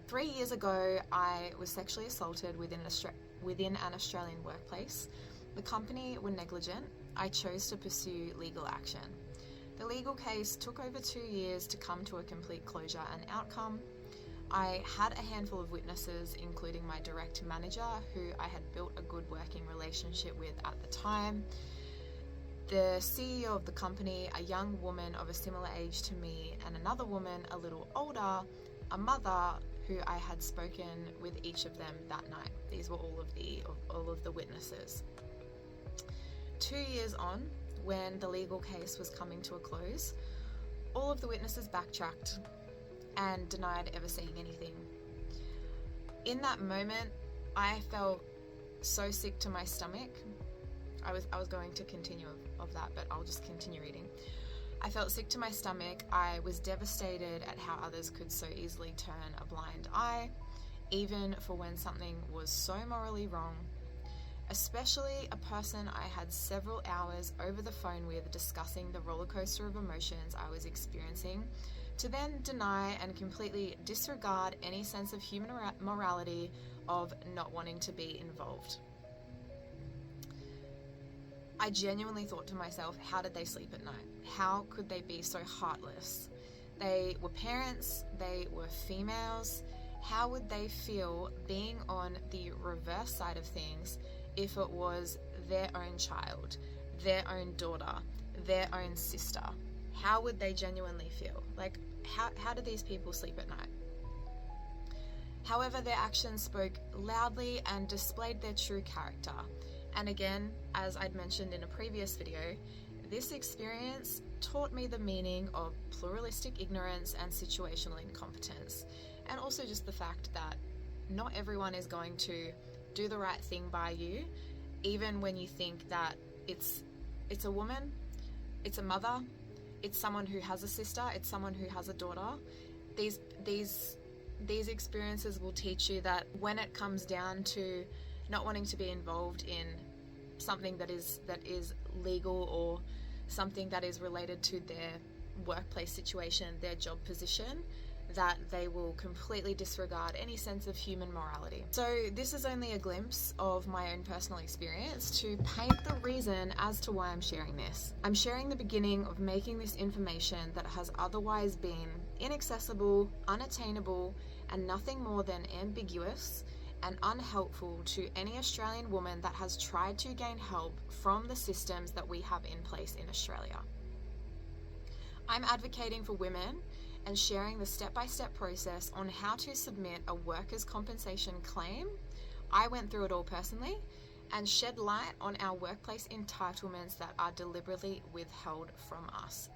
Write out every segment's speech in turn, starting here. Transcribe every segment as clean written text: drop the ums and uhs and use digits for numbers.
3 years ago, I was sexually assaulted within an Australian workplace. The company were negligent. I chose to pursue legal action. The legal case took over 2 years to come to a complete closure and outcome. I had a handful of witnesses, including my direct manager, who I had built a good working relationship with at the time, the CEO of the company, a young woman of a similar age to me, and another woman a little older, a mother who I had spoken with each of them that night. These were all of the witnesses. 2 years on, when the legal case was coming to a close, all of the witnesses backtracked and denied ever seeing anything. In that moment, I felt so sick to my stomach. I was going to continue of that, but I'll just continue reading. I felt sick to my stomach. I was devastated at how others could so easily turn a blind eye, even for when something was so morally wrong. Especially a person I had several hours over the phone with discussing the roller coaster of emotions I was experiencing, to then deny and completely disregard any sense of human morality of not wanting to be involved. I genuinely thought to myself, how did they sleep at night? How could they be so heartless? They were parents, they were females. How would they feel being on the reverse side of things if it was their own child, their own daughter, their own sister? How would they genuinely feel? Like, how do these people sleep at night? However, their actions spoke loudly and displayed their true character. And again, as I'd mentioned in a previous video, this experience taught me the meaning of pluralistic ignorance and situational incompetence. And also just the fact that not everyone is going to do the right thing by you, even when you think that it's a woman, it's a mother, it's someone who has a sister, it's someone who has a daughter. These experiences will teach you that when it comes down to not wanting to be involved in something that is legal or something that is related to their workplace situation, their job position, that they will completely disregard any sense of human morality. So this is only a glimpse of my own personal experience to paint the reason as to why I'm sharing this. I'm sharing the beginning of making this information that has otherwise been inaccessible, unattainable, and nothing more than ambiguous and unhelpful to any Australian woman that has tried to gain help from the systems that we have in place in Australia. I'm advocating for women and sharing the step-by-step process on how to submit a workers' compensation claim. I went through it all personally and shed light on our workplace entitlements that are deliberately withheld from us.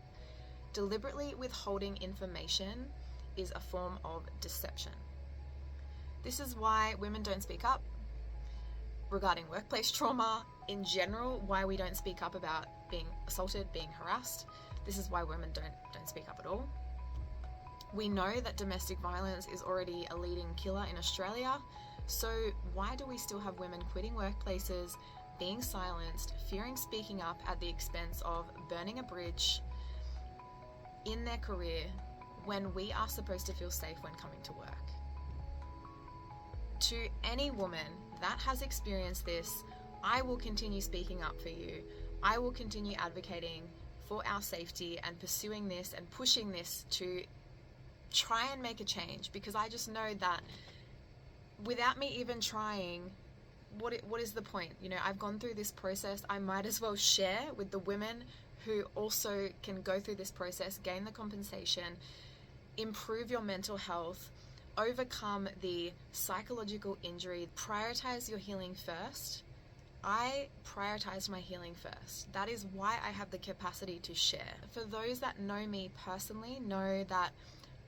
Deliberately withholding information is a form of deception. This is why women don't speak up regarding workplace trauma, in general, why we don't speak up about being assaulted, being harassed. This is why women don't speak up at all. We know that domestic violence is already a leading killer in Australia, so why do we still have women quitting workplaces, being silenced, fearing speaking up at the expense of burning a bridge in their career when we are supposed to feel safe when coming to work? To any woman that has experienced this, I will continue speaking up for you. I will continue advocating for our safety and pursuing this and pushing this to try and make a change, because I just know that without me even trying, what is the point? You know, I've gone through this process. I might as well share with the women who also can go through this process, gain the compensation, improve your mental health, overcome the psychological injury, prioritize your healing first. I prioritized my healing first. That is why I have the capacity to share. For those that know me personally, know that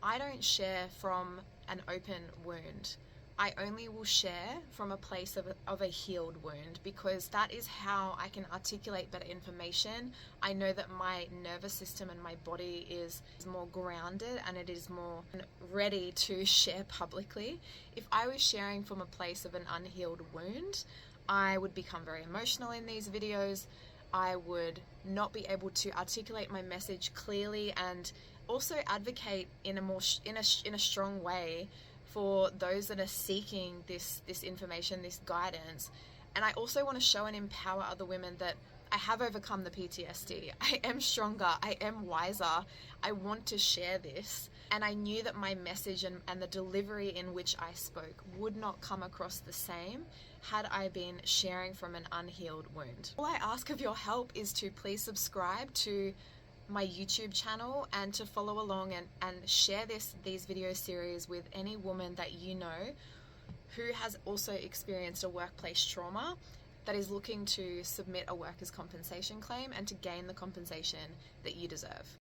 I don't share from an open wound. I only will share from a place of a healed wound, because that is how I can articulate better information. I know that my nervous system and my body is more grounded and it is more ready to share publicly. If I was sharing from a place of an unhealed wound, I would become very emotional in these videos. I would not be able to articulate my message clearly and also advocate in a strong way for those that are seeking this information, this guidance. And I also want to show and empower other women that I have overcome the PTSD. I am stronger. I am wiser. I want to share this. And I knew that my message and the delivery in which I spoke would not come across the same had I been sharing from an unhealed wound. All I ask of your help is to please subscribe to my YouTube channel and to follow along and share these video series with any woman that you know who has also experienced a workplace trauma that is looking to submit a workers' compensation claim and to gain the compensation that you deserve.